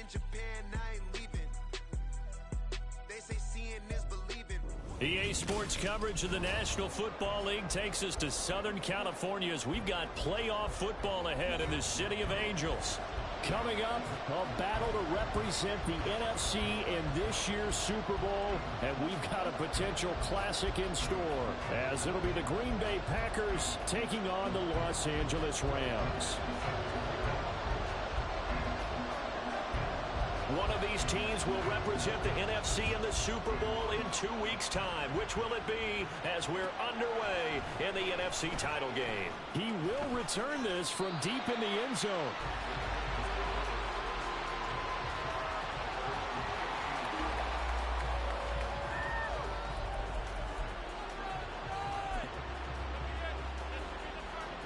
in Japan, I ain't leaving. They say seeing is believing. EA Sports coverage of the National Football League takes us to Southern California as we've got playoff football ahead in the City of Angels. Coming up, a battle to represent the NFC in this year's Super Bowl, and we've got a potential classic in store, as it'll be the Green Bay Packers taking on the Los Angeles Rams. One of these teams will represent the NFC in the Super Bowl in 2 weeks' time. Which will it be as we're underway in the NFC title game? He will return this from deep in the end zone.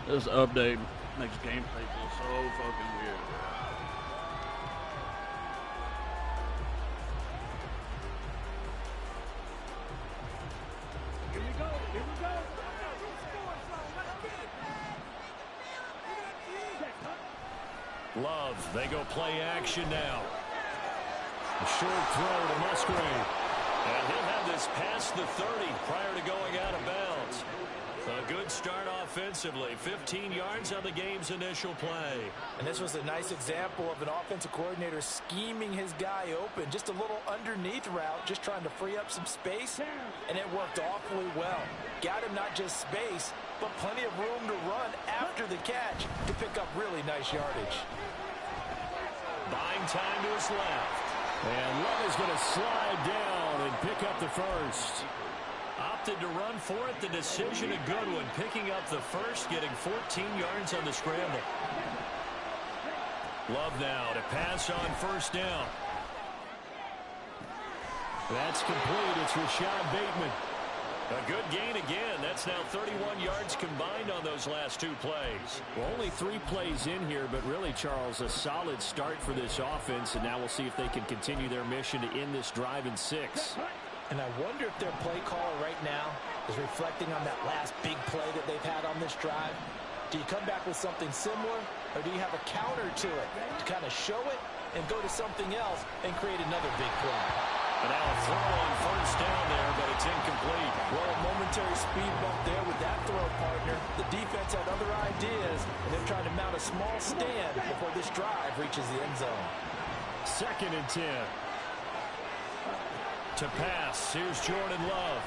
This update makes gameplay feel so fucking weird. Here we go. Love, they go play action now. A short throw to Musgrave. And he'll have this past the 30 prior to going out of bounds. A good start offensively. 15 yards on the game's initial play. And this was a nice example of an offensive coordinator scheming his guy open. Just a little underneath route, just trying to free up some space. And it worked awfully well. Got him not just space, but plenty of room to run after the catch to pick up really nice yardage. Buying time to his left. And Love is going to slide down and pick up the first. Opted to run for it. The decision a good one. Picking up the first, getting 14 yards on the scramble. Love now to pass on first down. That's complete. It's Rashad Bateman. A good gain again. That's now 31 yards combined on those last 2 plays. Well, only 3 plays in here, but really, Charles, a solid start for this offense, and now we'll see if they can continue their mission to end this drive in 6. And I wonder if their play caller right now is reflecting on that last big play that they've had on this drive. Do you come back with something similar, or do you have a counter to it to kind of show it and go to something else and create another big play? And now a throw on first down there, but it's incomplete. Well, a momentary speed bump there with that throw, partner. The defense had other ideas, and they're trying to mount a small stand before this drive reaches the end zone. 2nd and 10. To pass, here's Jordan Love.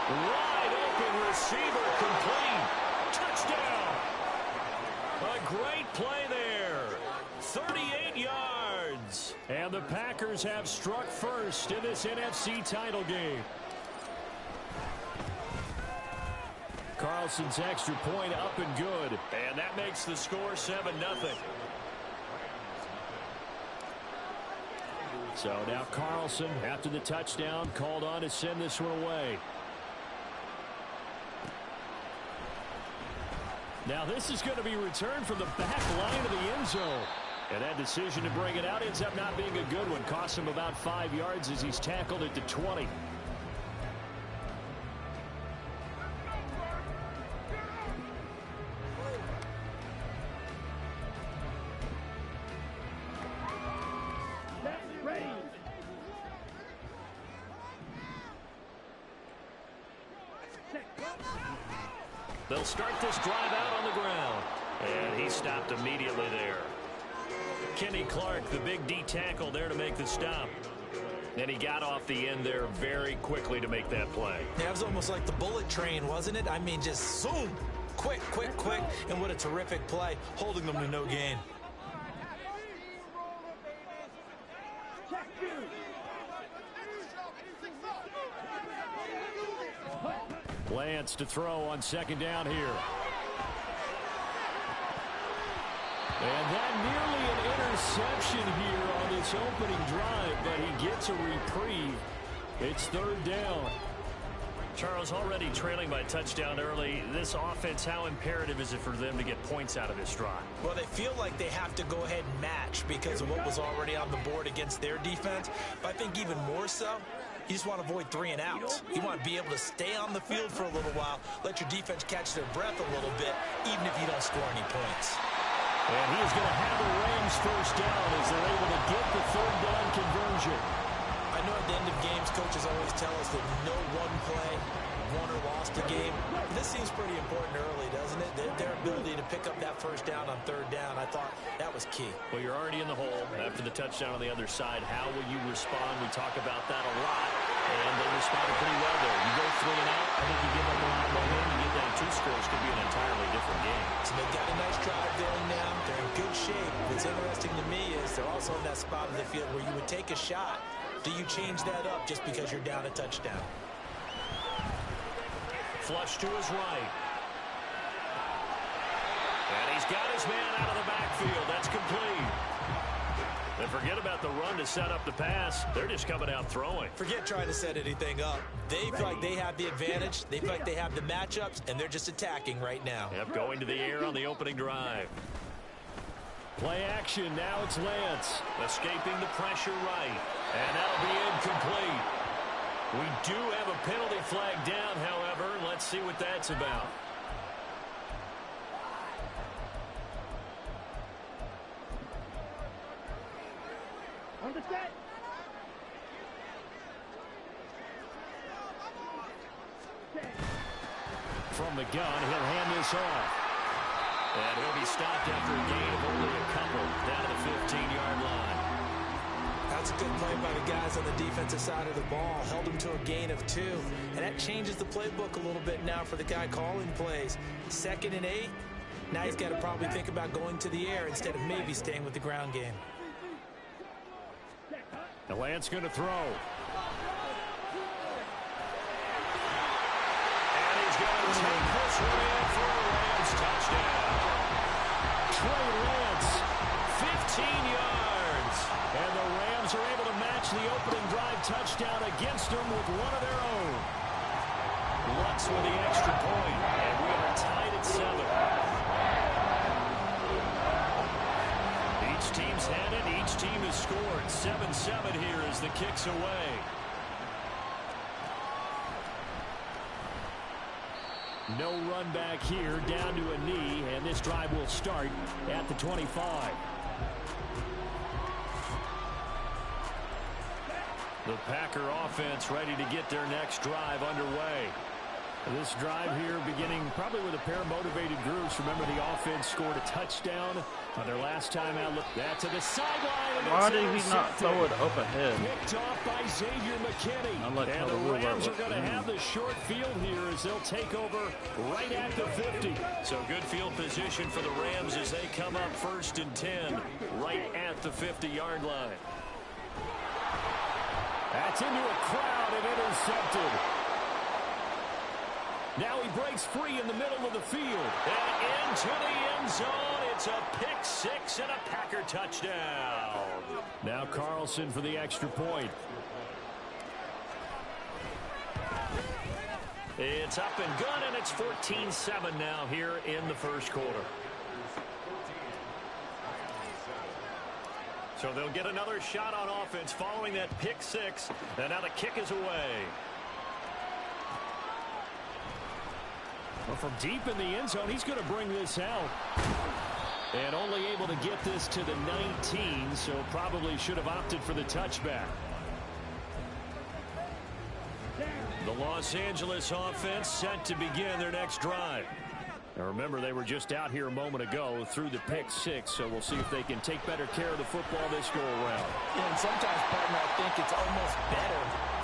Wide open receiver, complete. Touchdown. A great play there. 38 yards. And the Packers have struck first in this NFC title game. Carlson's extra point up and good. And that makes the score 7-0. So now Carlson, after the touchdown, called on to send this one away. Now this is going to be returned from the back line of the end zone. And that decision to bring it out ends up not being a good one. Cost him about 5 yards as he's tackled at the 20. They'll start this drive out on the ground. And he stopped immediately there. Kenny Clark, the big D tackle there to make the stop. And he got off the end there very quickly to make that play. Yeah, it was almost like the bullet train, wasn't it? I mean, just zoom. Quick, quick, quick. And what a terrific play, holding them to no gain. Lance to throw on 2nd down here. And that nearly an interception here on this opening drive, but he gets a reprieve. It's 3rd down. Charles, already trailing by touchdown early. This offense, how imperative is it for them to get points out of this drive? Well, they feel like they have to go ahead and match because of what was already on the board against their defense. But I think even more so, you just want to avoid 3 and outs. You want to be able to stay on the field for a little while, let your defense catch their breath a little bit, even if you don't score any points. And he is going to have the Rams first down as they're able to get the third down conversion. I know at the end of games, coaches always tell us that no one play won or lost a game. This seems pretty important early, doesn't it? Their ability to pick up that first down on third down, I thought that was key. Well, you're already in the hole after the touchdown on the other side. How will you respond? We talk about that a lot, and they responded pretty well there. You go 3 and out, I think you give up a lot of momentum. You get down 2 scores, could be an entirely different game. So they've got a nice drive going now. They're in good shape. What's interesting to me is they're also in that spot of the field where you would take a shot. Do you change that up just because you're down a touchdown? Flush to his right. And he's got his man out of the backfield. That's complete. And forget about the run to set up the pass. They're just coming out throwing. Forget trying to set anything up. They feel like they have the advantage. They feel like they have the matchups, and they're just attacking right now. Yep, going to the air on the opening drive. Play action. Now it's Lance. Escaping the pressure right. And that'll be incomplete. We do have a penalty flag down, however. Let's see what that's about. From the gun, he'll hand this off. And he'll be stopped after a gain of only a couple down to the 15-yard line. That's a good play by the guys on the defensive side of the ball. Held him to a gain of 2. And that changes the playbook a little bit now for the guy calling plays. 2nd and 8. Now he's got to probably think about going to the air instead of maybe staying with the ground game. The Lance going to throw. And he's going to take this one in for a Rams touchdown. Trey Lance, 15 yards. and the Rams are able to match the opening drive touchdown against them with one of their own. Lutz with the extra point, and we are tied at 7. Each team's had it. Each team has scored. 7-7 here as the kick's away. No run back here, down to a knee, and this drive will start at the 25. The Packer offense ready to get their next drive underway. This drive here beginning probably with a pair of motivated groups. Remember, the offense scored a touchdown on their last time out. Look, that to the sideline. Why did he not throw it up ahead? Picked off by Xavier McKinney. And the Rams are going to have the short field here as they'll take over right at the 50. So good field position for the Rams as they come up 1st and 10 right at the 50-yard line. That's into a crowd and intercepted. Now he breaks free in the middle of the field. And into the end zone. It's a pick 6 and a Packer touchdown. Now Carlson for the extra point. It's up and good, and it's 14-7 now here in the first quarter. So they'll get another shot on offense following that pick 6. And now the kick is away. Well, from deep in the end zone, he's going to bring this out. And only able to get this to the 19, so probably should have opted for the touchback. The Los Angeles offense set to begin their next drive. Now remember, they were just out here a moment ago through the pick 6, so we'll see if they can take better care of the football this go around. Yeah, and sometimes, partner, I think it's almost better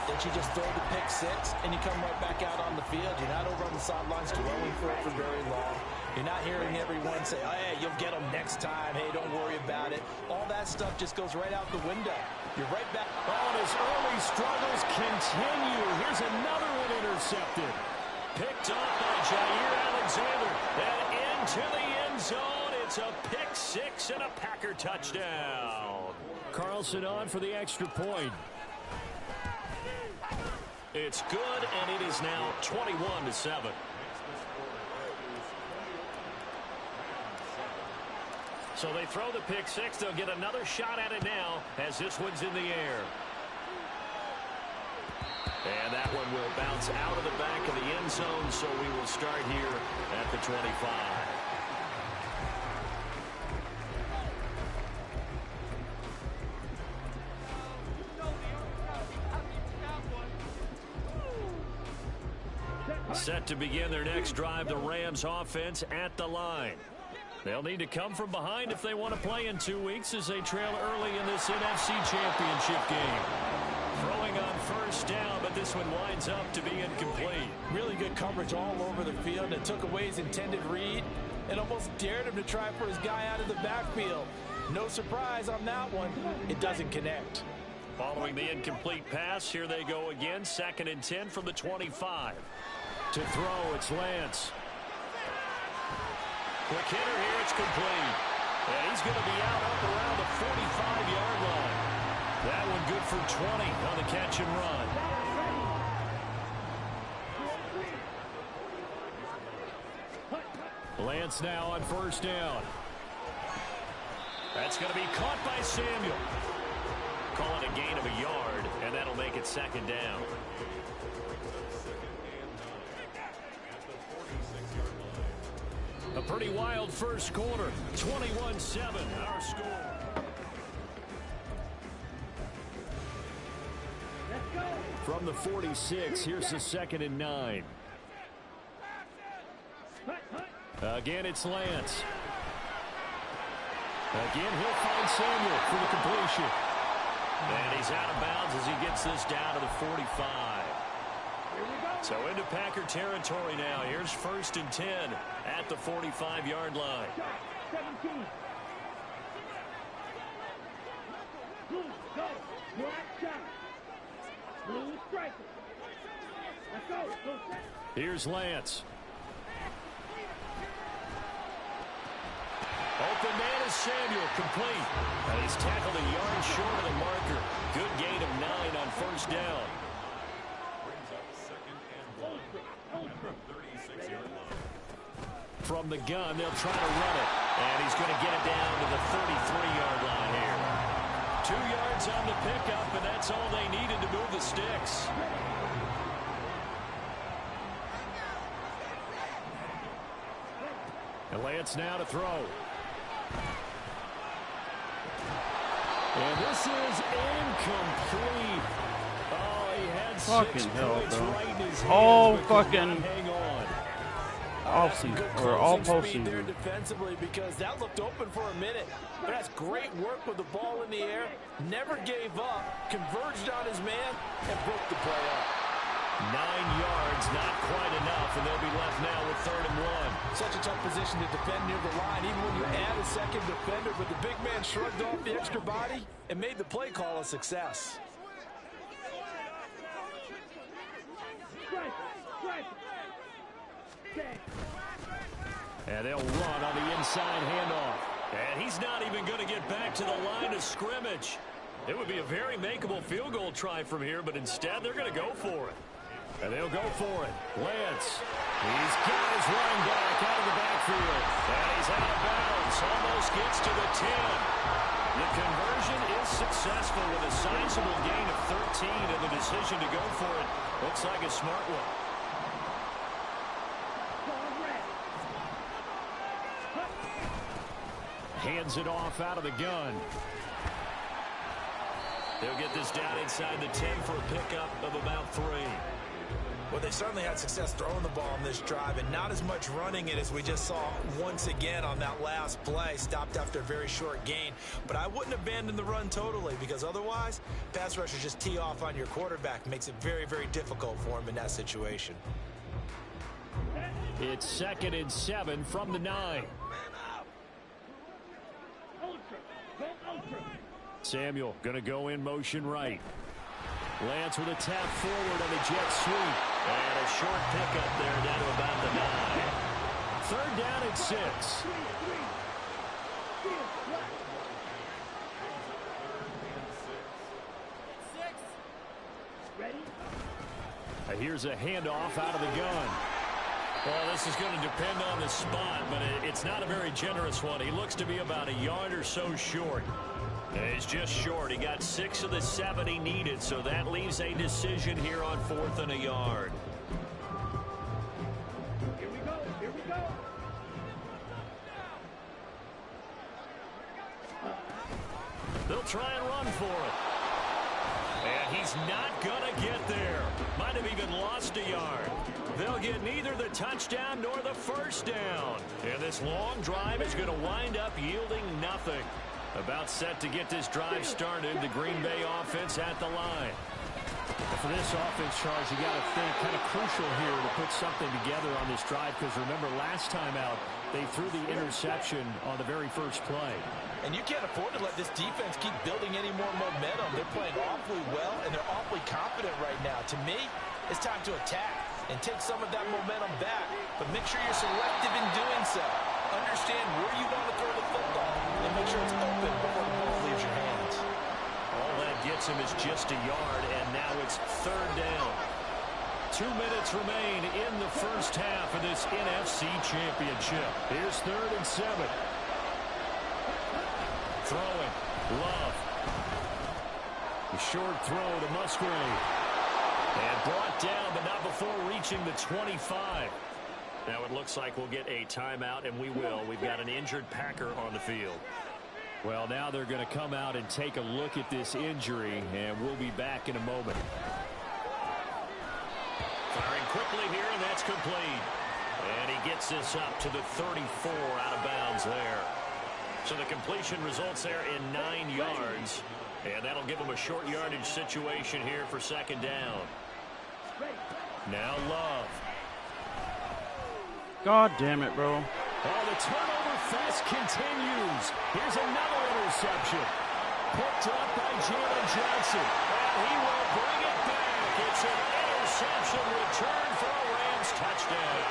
that you just throw the pick 6 and you come right back out on the field. You're not over on the sidelines dwelling for it for very long. You're not hearing everyone say, oh, hey, you'll get them next time. Hey, don't worry about it. All that stuff just goes right out the window. You're right back. Oh, and his early struggles continue. Here's another one intercepted. Picked off by Jair Alexander. And into the end zone. It's a pick 6 and a Packer touchdown. Carlson on for the extra point. It's good, and it is now 21-7. So they throw the pick 6. They'll get another shot at it now as this one's in the air. And that one will bounce out of the back of the end zone, so we will start here at the 25. Set to begin their next drive, the Rams offense at the line. They'll need to come from behind if they want to play in 2 weeks as they trail early in this NFC Championship game. Throwing on first down, but this one winds up to be incomplete. Really good coverage all over the field. It took away his intended read and almost dared him to try for his guy out of the backfield. No surprise on that one. It doesn't connect. Following the incomplete pass, here they go again. 2nd and 10 from the 25. To throw, it's Lance. Quick hitter here, it's complete. And he's going to be out up around the 45-yard line. That one good for 20 on the catch and run. Lance now on first down. That's going to be caught by Samuel. Call it a gain of a yard, and that'll make it 2nd down. A pretty wild first quarter. 21-7, our score. From the 46, here's the 2nd and 9. Again, it's Lance. Again, he'll find Samuel for the completion. And he's out of bounds as he gets this down to the 45. So into Packer territory now. Here's 1st and 10 at the 45-yard line. 17. Blue, go. Black shot. Blue striker. Let's go. Go set. Here's Lance. Open man is Samuel, complete. And he's tackled a yard short of the marker. Good gain of 9 on first down. From the gun, they'll try to run it. And he's going to get it down to the 33-yard line here. 2 yards on the pickup, and that's all they needed to move the sticks. And Lance now to throw. And this is incomplete. Oh, he had fucking 6 hell, points bro. right in his hands, All but could fucking not hang on. off season or all Speed there postseason. defensively because that looked open for a minute. But that's great work with the ball in the air. Never gave up, converged on his man, and broke the play up. 9 yards, not quite enough, and they'll be left now with 3rd and 1. Such a tough position to defend near the line, even when you add a second defender, but the big man shrugged off the extra body and made the play call a success. And they'll run on the inside handoff. And he's not even going to get back to the line of scrimmage. It would be a very makeable field goal try from here, but instead they're going to go for it. And they'll go for it. Lance, he's got his running back out of the backfield. And he's out of bounds. Almost gets to the 10. The conversion is successful with a sizable gain of 13, and the decision to go for it looks like a smart one. Hands it off out of the gun. They'll get this down inside the 10 for a pickup of about 3. Well, they certainly had success throwing the ball on this drive, and not as much running it as we just saw once again on that last play. Stopped after a very short gain. But I wouldn't abandon the run totally, because otherwise, pass rushers just tee off on your quarterback. Makes it very, very difficult for him in that situation. It's 2nd and 7 from the 9. Samuel going to go in motion right. Lance with a tap forward on the jet sweep. And a short pickup there down to about the 9. 3rd down and 6. Here's a handoff out of the gun. Well, this is going to depend on the spot, but it's not a very generous one. He looks to be about a yard or so short. He's just short. He got 6 of the 7 he needed, so that leaves a decision here on 4th and a yard. Here we go. Here we go. They'll try and run for it. And he's not going to get there. Might have even lost a yard. They'll get neither the touchdown nor the first down. And this long drive is going to wind up yielding nothing. About set to get this drive started, the Green Bay offense at the line. For this offense, Charles, you got to think kind of crucial here to put something together on this drive, because remember last time out they threw the interception on the very first play. And you can't afford to let this defense keep building any more momentum. They're playing awfully well, and they're awfully confident right now. To me, it's time to attack and take some of that momentum back, but make sure you're selective in doing so. Understand where you want to throw the football and make sure it's open before the ball leaves your hands. All that gets him is just a yard, and now it's third down. 2 minutes remain in the first half of this NFC Championship. Here's 3rd and 7. Throwing. Love. A short throw to Musgrave. And brought down, but not before reaching the 25. Now it looks like we'll get a timeout, and we will. We've got an injured Packer on the field. Well, now they're going to come out and take a look at this injury, and we'll be back in a moment. Firing quickly here, and that's complete. And he gets this up to the 34 out of bounds there. So the completion results there in 9 yards. And that'll give him a short yardage situation here for 2nd down. Now Love. God damn it, bro. Oh, the turnover fest continues. Here's another interception. Picked up by Jalen Johnson. And he will bring it back. It's an interception return for a Rams touchdown.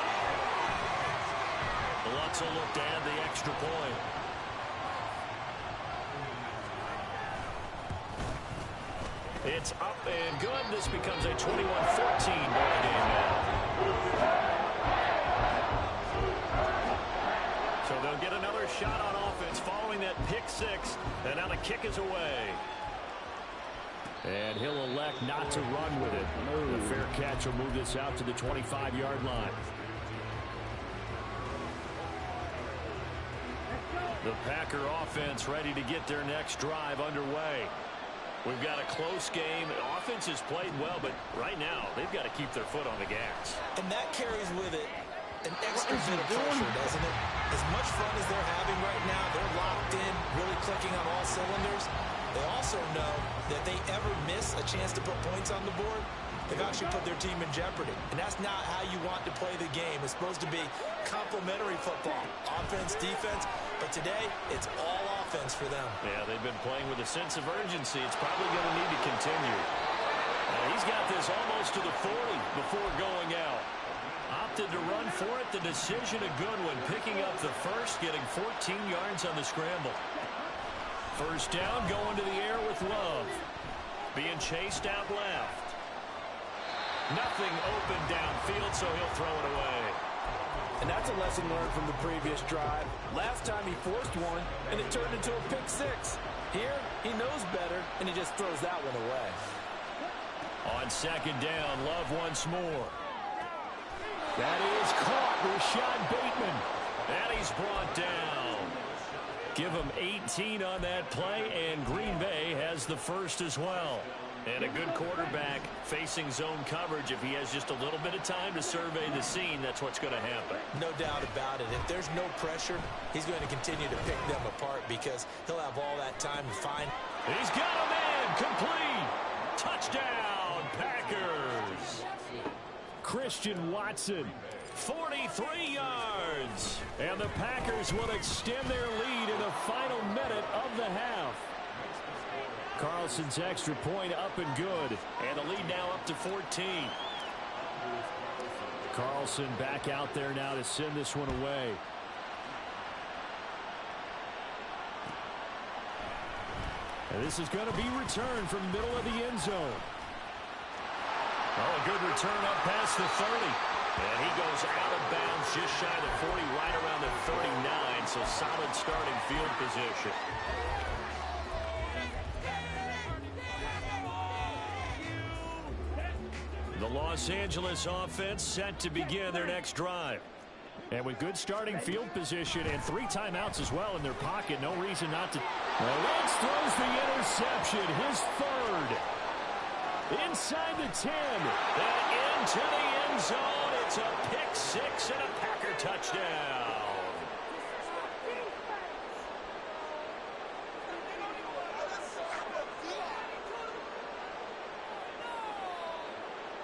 Lutz will look to add the extra point. It's up and good. This becomes a 21-14 ball game now. So they'll get another shot on offense following that pick 6. And now the kick is away. And he'll elect not to run with it. The fair catch will move this out to the 25-yard line. The Packer offense ready to get their next drive underway. We've got a close game. The offense has played well, but right now they've got to keep their foot on the gas. And that carries with it an extra bit of pressure, doesn't it? As much fun as they're having right now, they're locked in, really clicking on all cylinders. They also know that they ever miss a chance to put points on the board, they've actually put their team in jeopardy. And that's not how you want to play the game. It's supposed to be complementary football, offense, defense. But today, it's all offense for them. Yeah, they've been playing with a sense of urgency. It's probably going to need to continue. He's got this almost to the 40 before going out. Opted to run for it. The decision a good one. Picking up the first, getting 14 yards on the scramble. First down, going to the air with Love. Being chased out left. Nothing open downfield, so he'll throw it away. And that's a lesson learned from the previous drive. Last time he forced one, and it turned into a pick 6. Here, he knows better, and he just throws that one away. On 2nd down, Love once more. That is caught. Rashad Bateman. And he's brought down. Give him 18 on that play, and Green Bay has the first as well. And a good quarterback facing zone coverage. If he has just a little bit of time to survey the scene, that's what's going to happen. No doubt about it. If there's no pressure, he's going to continue to pick them apart because he'll have all that time to find. He's got a man. Complete. Touchdown, Packers. Christian Watson. 43 yards. And the Packers will extend their lead in the final minute of the half. Carlson's extra point up and good. And the lead now up to 14. Carlson back out there now to send this one away. And this is going to be returned from the middle of the end zone. Oh, a good return up past the 30. And he goes out of bounds just shy of the 40, right around the 39. So solid starting field position. The Los Angeles offense set to begin their next drive. And with good starting field position and 3 timeouts as well in their pocket, no reason not to. Well, Lance throws the interception, his 3rd. inside the 10, and into the end zone. It's a pick six and a Packer touchdown.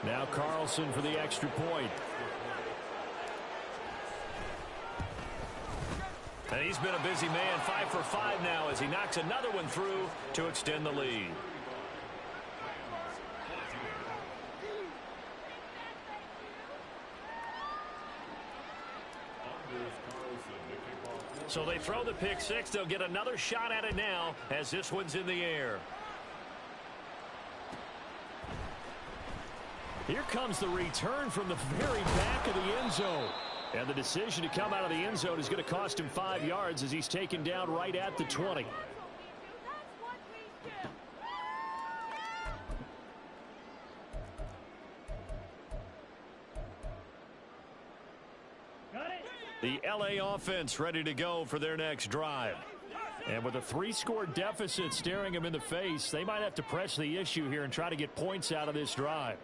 Now Carlson for the extra point. And he's been a busy man, 5 for 5 now as he knocks another one through to extend the lead. So they throw the pick six. They'll get another shot at it now as this one's in the air. Here comes the return from the very back of the end zone. And the decision to come out of the end zone is going to cost him 5 yards as he's taken down right at the 20. The LA offense ready to go for their next drive. And with a 3-score deficit staring them in the face, they might have to press the issue here and try to get points out of this drive.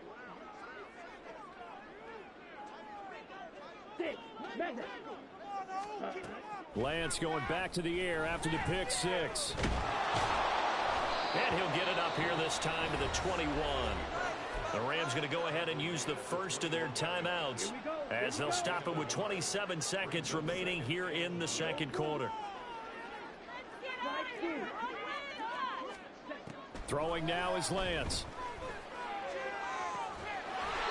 Lance going back to the air after the pick six. And he'll get it up here this time to the 21. The Rams going to go ahead and use the first of their timeouts as they'll stop it with 27 seconds remaining here in the second quarter. Throwing now is Lance.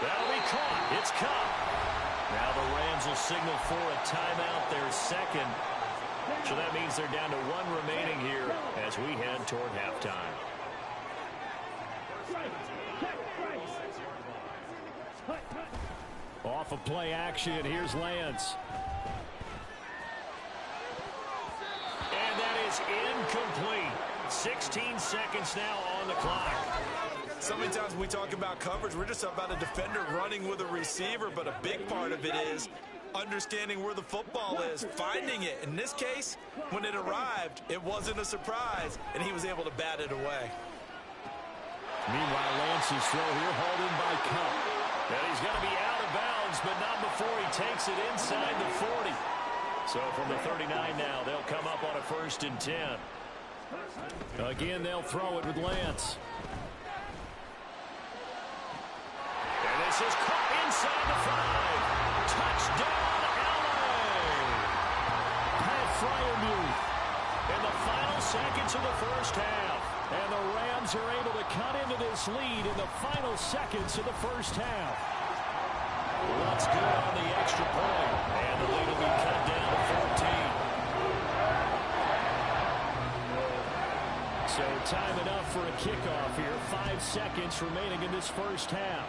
That'll be caught. It's caught. Now the Rams will signal for a timeout, their second. So that means they're down to 1 remaining here as we head toward halftime. Off of play action, here's Lance. And that is incomplete. 16 seconds now on the clock. So many times when we talk about coverage, we're just about a defender running with a receiver, but a big part of it is understanding where the football is, finding it. In this case, when it arrived, it wasn't a surprise, and he was able to bat it away. Meanwhile, Lance's throw here hauled in by Cup. And he's going to be out of bounds, but not before he takes it inside the 40. So from the 39 now, they'll come up on a 1st and 10. Again, they'll throw it with Lance. And this is caught inside the 5. Touchdown, LA! Pat Fryermuth in the final seconds of the first half. And the Rams are able to cut into this lead in the final seconds of the first half. That's good on the extra point. And the lead will be cut down to 14. So time enough for a kickoff here. 5 seconds remaining in this first half.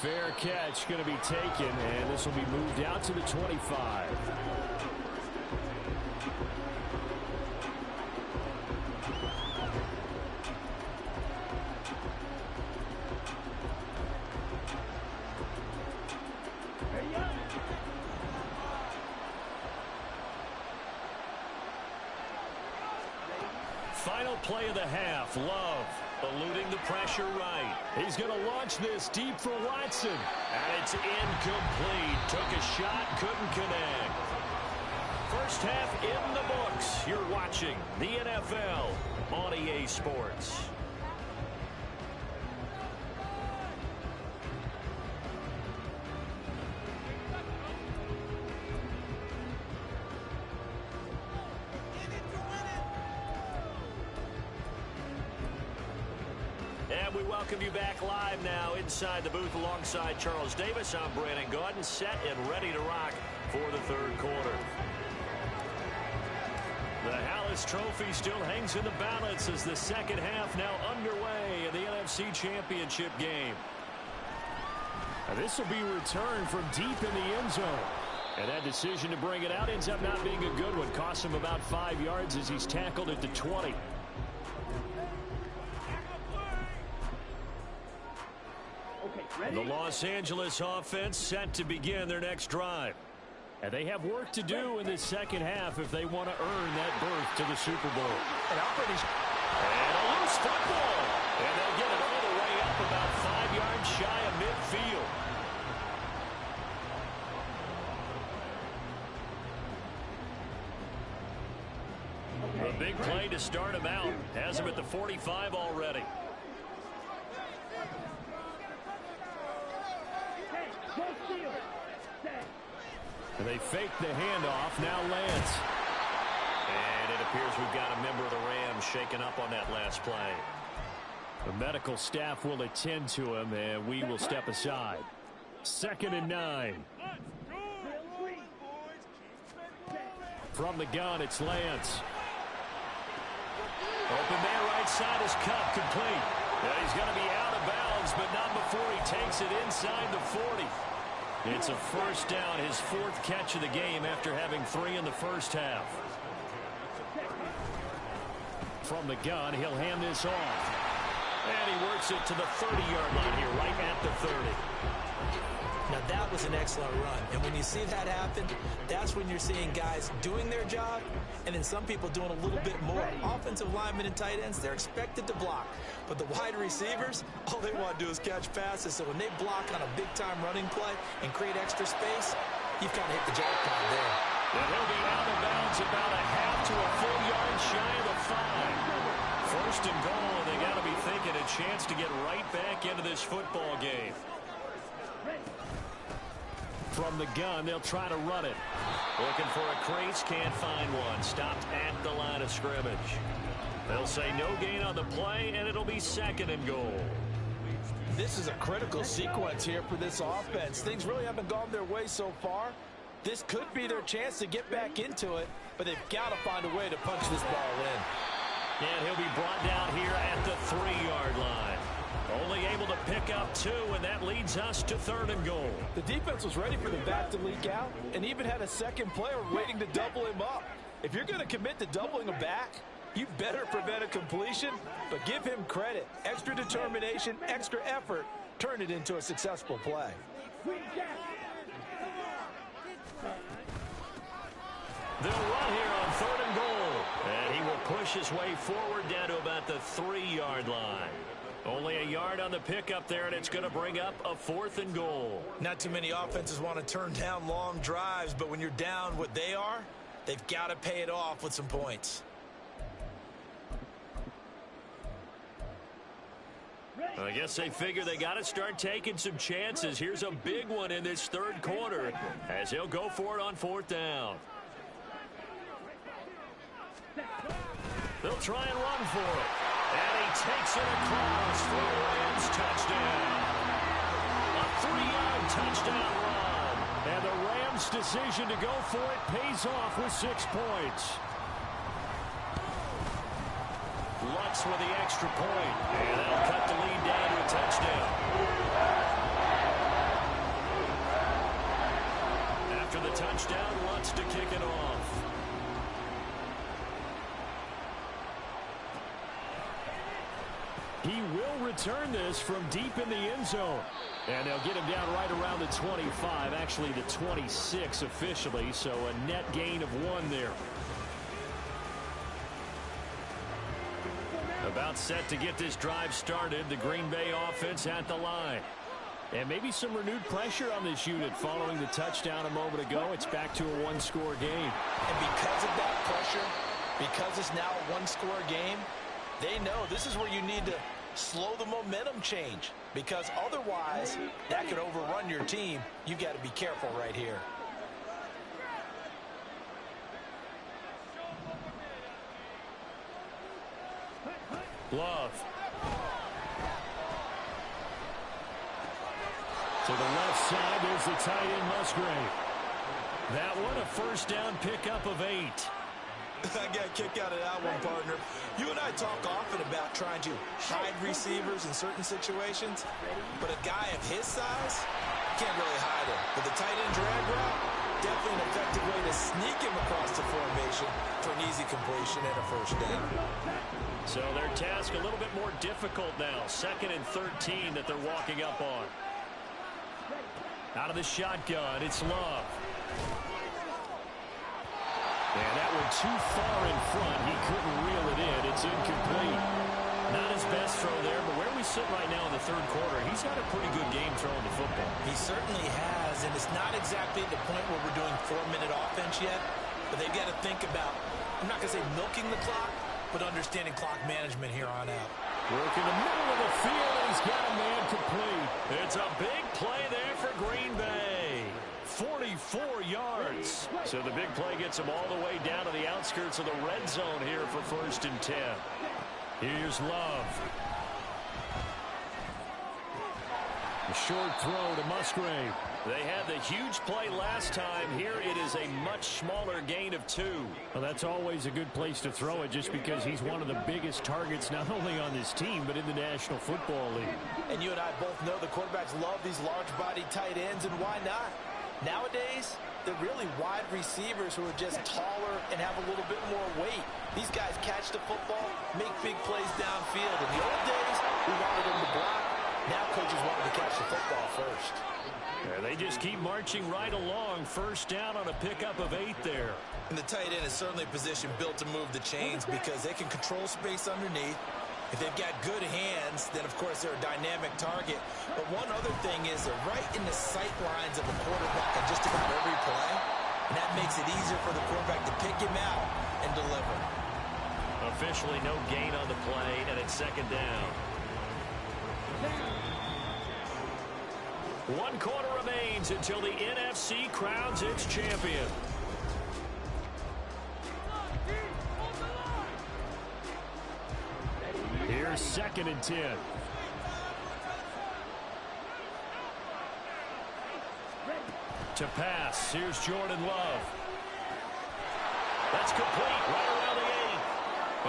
Fair catch going to be taken, and this will be moved out to the 25. Final play of the half. Love eluding the pressure right. He's going to launch this deep for Watson. And it's incomplete. Took a shot, couldn't connect. First half in the books. You're watching the NFL on EA Sports. We welcome you back live now inside the booth alongside Charles Davis. I'm Brandon Gaudin, set and ready to rock for the third quarter. The Hallis Trophy still hangs in the balance as the second half now underway in the NFC Championship game. Now this will be returned from deep in the end zone. And that decision to bring it out ends up not being a good one. Costs him about 5 yards as he's tackled at the 20. The Los Angeles offense set to begin their next drive. And they have work to do in this second half if they want to earn that berth to the Super Bowl. And I'm pretty sure. And a loose football. And they'll get it all the way up about 5 yards shy of midfield. A big play to start him out. Has him at the 45 already. And they fake the handoff. Now Lance. And it appears we've got a member of the Rams shaken up on that last play. The medical staff will attend to him, and we will step aside. 2nd and 9. From the gun, it's Lance. Open man right side is cut, complete. Yeah, he's going to be out of bounds, but not before he takes it inside the 40. It's a first down, his 4th catch of the game after having 3 in the first half. From the gun, he'll hand this off. And he works it to the 30-yard line here, right at the 30. Now, that was an excellent run. And when you see that happen, that's when you're seeing guys doing their job and then some people doing a little bit more. Offensive linemen and tight ends, they're expected to block. But the wide receivers, all they want to do is catch passes. So when they block on a big-time running play and create extra space, you've kind of hit the jackpot there. And he'll be out of bounds about a half to a full yard shy of the 5. 1st and goal, and they got to be thinking a chance to get right back into this football game. From the gun, they'll try to run it. Looking for a crease, can't find one. Stopped at the line of scrimmage. They'll say no gain on the play, and it'll be 2nd and goal. This is a critical sequence here for this offense. Things really haven't gone their way so far. This could be their chance to get back into it, but they've got to find a way to punch this ball in. And he'll be brought down here at the 3-yard line. Only able to pick up 2, and that leads us to 3rd and goal. The defense was ready for the back to leak out and even had a second player waiting to double him up. If you're going to commit to doubling a back, you better prevent a completion, but give him credit. Extra determination, extra effort, turn it into a successful play. They'll run here on 3rd and goal. And he will push his way forward down to about the 3-yard line. Only a yard on the pickup there, and it's going to bring up a 4th and goal. Not too many offenses want to turn down long drives, but when you're down what they are, they've got to pay it off with some points. I guess they figure they got to start taking some chances. Here's a big one in this 3rd quarter as he'll go for it on 4th down. They'll try and run for it. And he takes it across for a Rams touchdown. A 3-yard touchdown run. And the Rams' decision to go for it pays off with 6 points. Lutz with the extra point. And that'll cut the lead down to a touchdown. After the touchdown, Lutz to kick it off. He will return this from deep in the end zone. And they'll get him down right around the 25, actually the 26 officially, so a net gain of 1 there. About set to get this drive started, the Green Bay offense at the line. And maybe some renewed pressure on this unit following the touchdown a moment ago. It's back to a 1-score game. And because of that pressure, because it's now a 1-score game, they know this is where you need to slow the momentum change, because otherwise that could overrun your team. You've got to be careful right here. Love. To the left side, there's the tight end Musgrave. That one, a first down pickup of 8. I got a kick out of that one, partner. You and I talk often about trying to hide receivers in certain situations, but a guy of his size can't really hide him. But the tight end drag route, definitely an effective way to sneak him across the formation for an easy completion and a first down. So their task a little bit more difficult now. 2nd and 13 that they're walking up on. Out of the shotgun, it's Love. And that one too far in front. He couldn't reel it in. It's incomplete. Not his best throw there, but where we sit right now in the third quarter, he's had a pretty good game throwing the football. He certainly has, and it's not exactly the point where we're doing 4-minute offense yet, but they've got to think about, I'm not going to say milking the clock, but understanding clock management here on out. Work in the middle of the field, and he's got a man complete. It's a big play there for Green Bay. 44 yards. So the big play gets him all the way down to the outskirts of the red zone here for 1st and 10. Here's Love. A short throw to Musgrave. They had the huge play last time. Here it is a much smaller gain of 2. Well, that's always a good place to throw it just because he's one of the biggest targets not only on this team but in the National Football League. And you and I both know the quarterbacks love these large-bodied tight ends, and why not? Nowadays, they're really wide receivers who are just taller and have a little bit more weight. These guys catch the football, make big plays downfield. In the old days, we wanted them to block. Now coaches want them to catch the football first. Yeah, they just keep marching right along. 1st down on a pickup of 8 there. And the tight end is certainly a position built to move the chains because they can control space underneath. If they've got good hands, then, of course, they're a dynamic target. But one other thing is they're right in the sight lines of the quarterback on just about every play. And that makes it easier for the quarterback to pick him out and deliver. Officially no gain on the play, and it's 2nd down. 1 quarter remains until the NFC crowns its champion. Here's 2nd and 10. To pass, here's Jordan Love. That's complete, right around the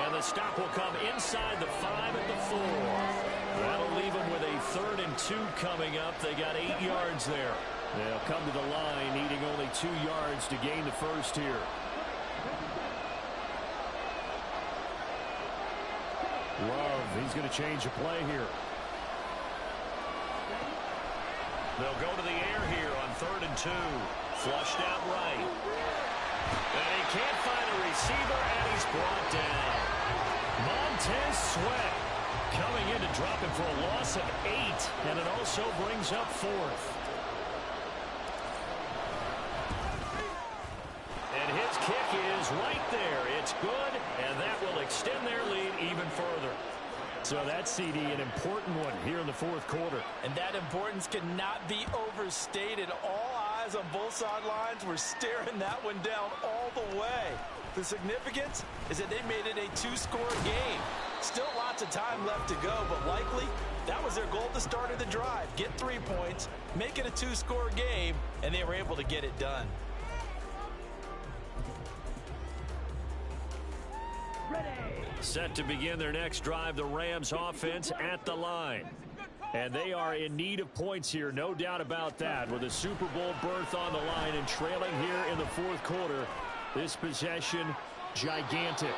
8. And the stop will come inside the 5 at the 4. That'll leave them with a 3rd and 2 coming up. They got 8 yards there. They'll come to the line, needing only 2 yards to gain the first here. Love, he's going to change the play here. They'll go to the air here on 3rd and 2. Flushed out right. And he can't find a receiver, and he's brought down. Montez Sweat coming in to drop him for a loss of 8, and it also brings up 4th. And his kick is right there. It's good, and that will extend their lead even further. So that, CD, an important one here in the 4th quarter. And that importance cannot be overstated. All eyes on both sidelines were staring that one down all the way. The significance is that they made it a 2-score game. Still lots of time left to go, but likely that was their goal at the start of the drive. Get 3 points, make it a 2-score game, and they were able to get it done. Set to begin their next drive, the Rams offense at the line. And they are in need of points here, no doubt about that. With a Super Bowl berth on the line and trailing here in the 4th quarter, this possession, gigantic.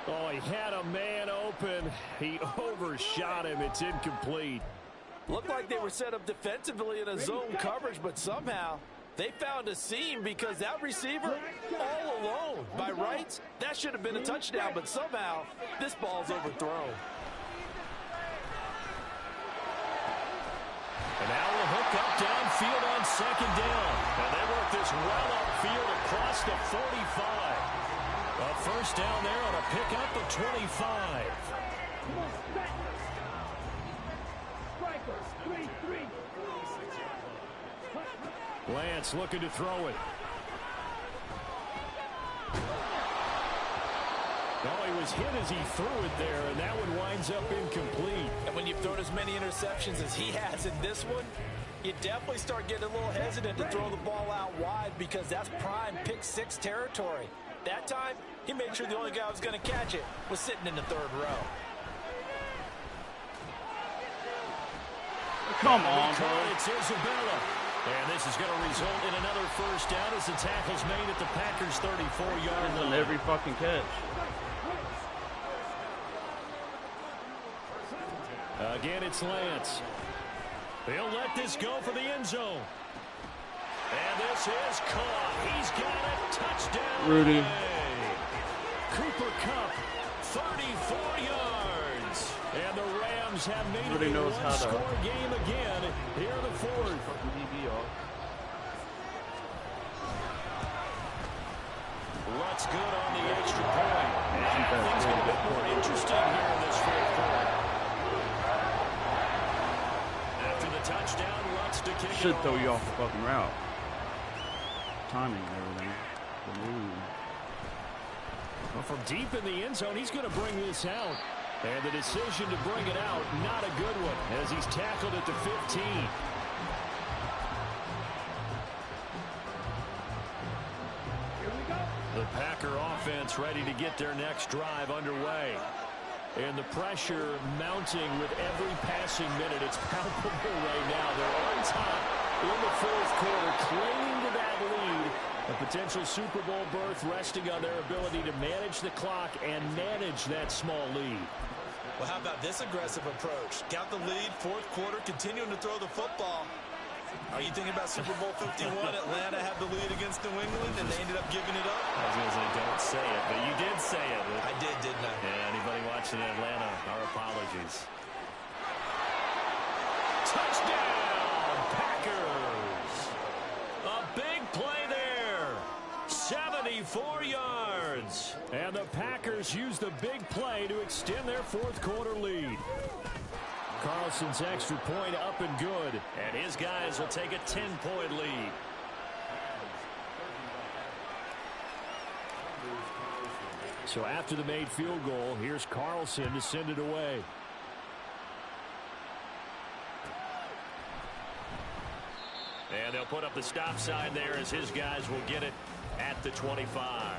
Oh, he had a man open. He overshot him. It's incomplete. Looked like they were set up defensively in a zone coverage, but somehow they found a seam because that receiver all alone. By rights, that should have been a touchdown, but somehow this ball's overthrown. And now we'll hook up downfield on 2nd down. And they work this well upfield across the 45. A 1st down there on a pickup of 25. Come on, set. Striker, 3-3. Lance looking to throw it. Oh, he was hit as he threw it there, and that one winds up incomplete. And when you've thrown as many interceptions as he has in this one, you definitely start getting a little hesitant to throw the ball out wide because that's prime pick-6 territory. That time, he made sure the only guy who was going to catch it was sitting in the 3rd row. Come on, bro. It's Isabella. And this is going to result in another 1st down as the tackle's made at the Packers' 34-yard line. On every fucking catch. Again, it's Lance. He'll let this go for the end zone. And this is caught. He's got it. Touchdown. Rudy. Cooper Kupp, 34 yards. Rams have made it Everybody a knows how to one-score game again here in the fourth. fucking DB off. Lutz good on the extra point. And things get a bit more interesting here in this fourth quarter. After the touchdown, Lutz to kick Should it throw off. you off the fucking route. Timing and everything. The move. Well, from deep in the end zone, he's going to bring this out. And the decision to bring it out, not a good one, as he's tackled at the 15. The Packer offense ready to get their next drive underway. And the pressure mounting with every passing minute. It's palpable right now. They're on top in the fourth quarter, clinging to that lead. A potential Super Bowl berth resting on their ability to manage the clock and manage that small lead. Well, how about this aggressive approach? Got the lead, fourth quarter, continuing to throw the football. Are you thinking about Super Bowl 51? Atlanta had the lead against New England, and they ended up giving it up? I was going to say, don't say it, but you did say it. I did, didn't I? Yeah, anybody watching Atlanta, our apologies. Touchdown, Packers! A big play there. 74 yards. And the Packers use the big play to extend their fourth quarter lead. Carlson's extra point up and good. And his guys will take a 10-point lead. So after the made field goal, here's Carlson to send it away. And they'll put up the stop sign there as his guys will get it at the 25.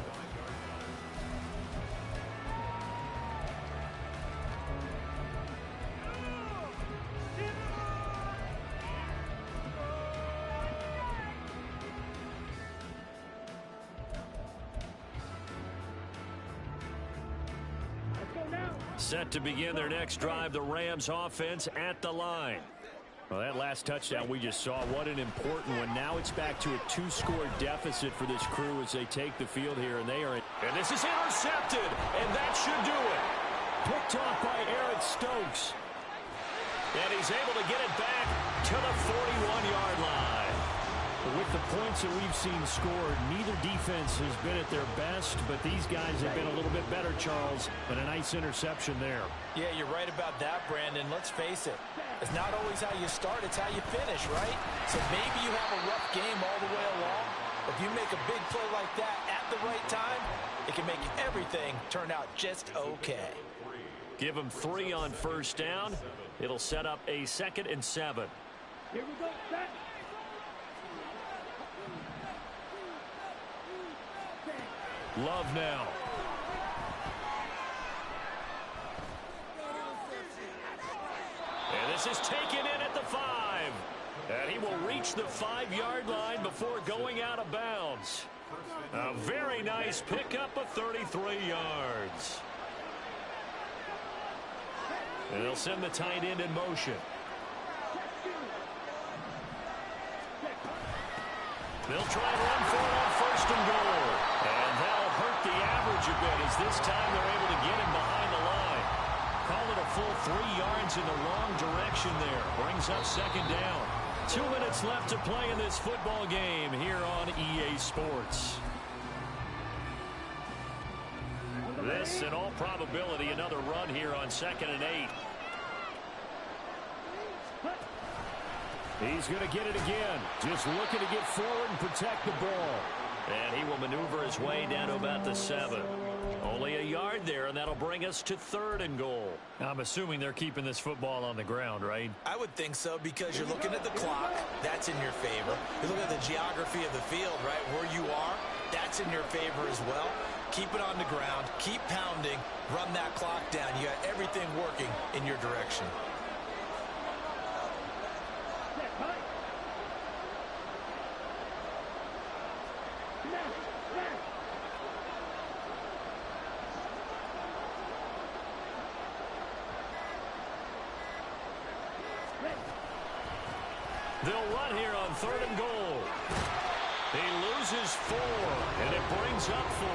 Set to begin their next drive, the Rams offense at the line. Well, that last touchdown we just saw, what an important one. Now it's back to a two-score deficit for this crew as they take the field here, and they are in. And this is intercepted, and that should do it. Picked off by Eric Stokes. And he's able to get it back to the 41-yard line. But with the points that we've seen scored, neither defense has been at their best, but these guys have been a little bit better, Charles, and a nice interception there. Yeah, you're right about that, Brandon. Let's face it. It's not always how you start, it's how you finish, right? So maybe you have a rough game all the way along. If you make a big play like that at the right time, it can make everything turn out just okay. Give them 3 on first down. It'll set up a 2nd and 7. Here we go, set. Love now. And this is taken in at the 5. And he will reach the 5-yard line before going out of bounds. A very nice pickup of 33 yards. And they'll send the tight end in motion. They'll try and run for it on 1st and goal. And that'll hurt the average a bit as this time they're able to get him behind the line. Call it a full 3 yards in the wrong direction there. Brings up 2nd down. 2 minutes left to play in this football game here on EA Sports. This, in all probability, another run here on 2nd and 8. He's going to get it again. Just looking to get forward and protect the ball. And he will maneuver his way down to about the 7. Only a yard there, and that'll bring us to 3rd and goal. I'm assuming they're keeping this football on the ground, right? I would think so because you're looking at the clock. That's in your favor. You look at the geography of the field, right, where you are. That's in your favor as well. Keep it on the ground. Keep pounding. Run that clock down. You got everything working in your direction. They'll run here on 3rd and goal. He loses 4, and it brings up 4.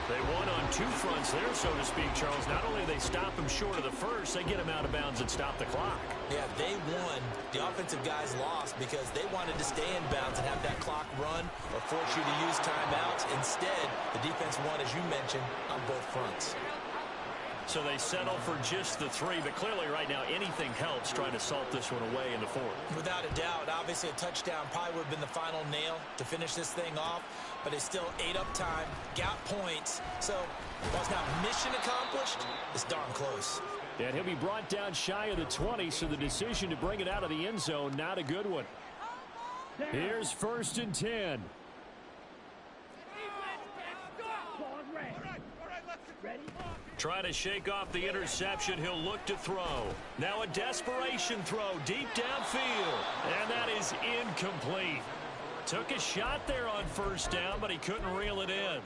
They won on two fronts there, so to speak, Charles. Not only do they stop him short of the first, they get him out of bounds and stop the clock. Yeah, they won. The offensive guys lost because they wanted to stay in bounds and have that clock run or force you to use timeouts. Instead, the defense won, as you mentioned, on both fronts. So they settle for just the 3, but clearly right now anything helps trying to salt this one away in the 4th. Without a doubt, obviously a touchdown probably would have been the final nail to finish this thing off, but it's still ate up time, got points, so while it's not mission accomplished, it's darn close. And he'll be brought down shy of the 20, so the decision to bring it out of the end zone, not a good one. Here's 1st and 10. Trying to shake off the interception. He'll look to throw. Now a desperation throw deep downfield. And that is incomplete. Took a shot there on 1st down, but he couldn't reel it in.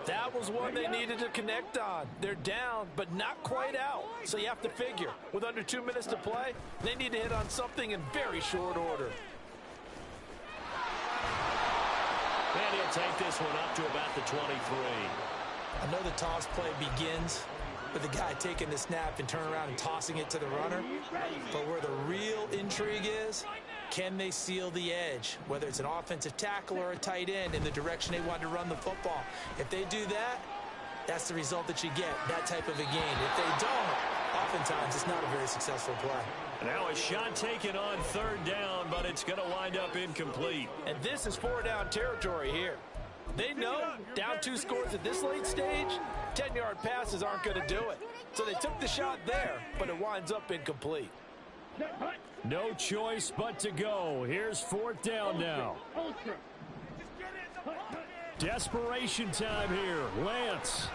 That was one they needed to connect on. They're down, but not quite out. So you have to figure, with under 2 minutes to play, they need to hit on something in very short order. And he'll take this one up to about the 23. I know the toss play begins with the guy taking the snap and turning around and tossing it to the runner. But where the real intrigue is, can they seal the edge, whether it's an offensive tackle or a tight end in the direction they want to run the football? If they do that, that's the result that you get, that type of a game. If they don't, oftentimes it's not a very successful play. Now a shot taken on 3rd down, but it's going to wind up incomplete. And this is 4-down territory here. They know down 2 scores at this late stage, 10-yard passes aren't going to do it. So they took the shot there, but it winds up incomplete. No choice but to go. Here's 4th down now. Desperation time here. Lance.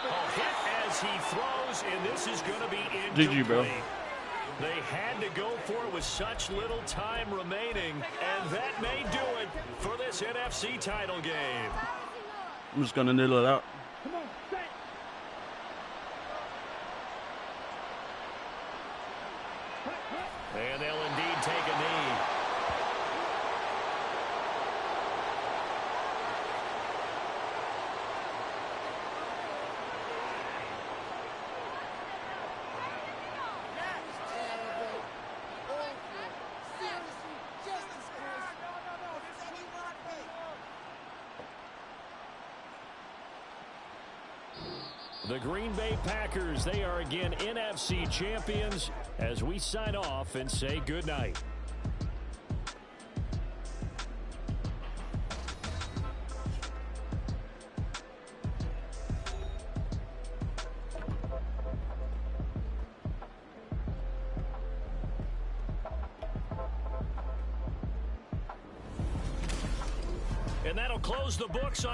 A hit as he throws, and this is going to be incomplete. GG, bro. They had to go for it with such little time remaining, and that may do it for this NFC title game. I'm just going to nil it out. And they'll indeed take a knee. The Green Bay Packers, they are again NFC champions as we sign off and say goodnight. And that'll close the books on